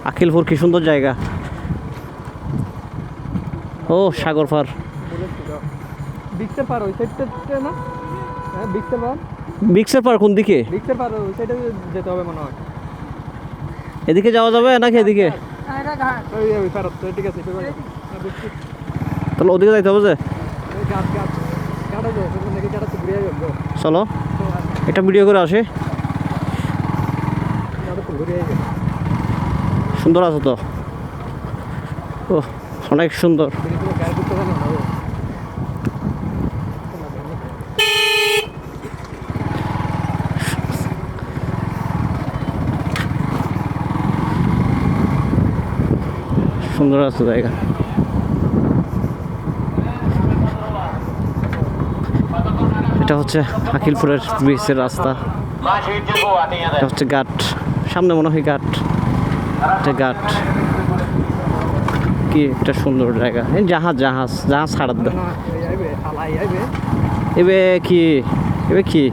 আকিলপুর কি সুন্দর জায়গা। ও সাগর পার। বিক্সের পার ওই সাইডটা না? হ্যাঁ বিক্সের পার। বিক্সের পার কোন দিকে? বিক্সের পার ওই সাইডে যেতে হবে মনে হয়। এদিকে যাওয়া যাবে নাকি এদিকে? ওই পার তো ঠিক আছে। তাহলে ওদিকে যাইতে হবে যে। চলো একটা ভিডিও করে আসে। সুন্দর আছে তো, ও অনেক সুন্দর। সুন্দর আছে জায়গা। এটা হচ্ছে আকিলপুরের ব্রিজের রাস্তা। এটা হচ্ছে ঘাট, সামনে মনে হয় ঘাট। এটা ঘাট, কি একটা সুন্দর জায়গা। এই জাহাজ জাহাজ জাহাজ ছাড়ার দা এবে কি, এবে কি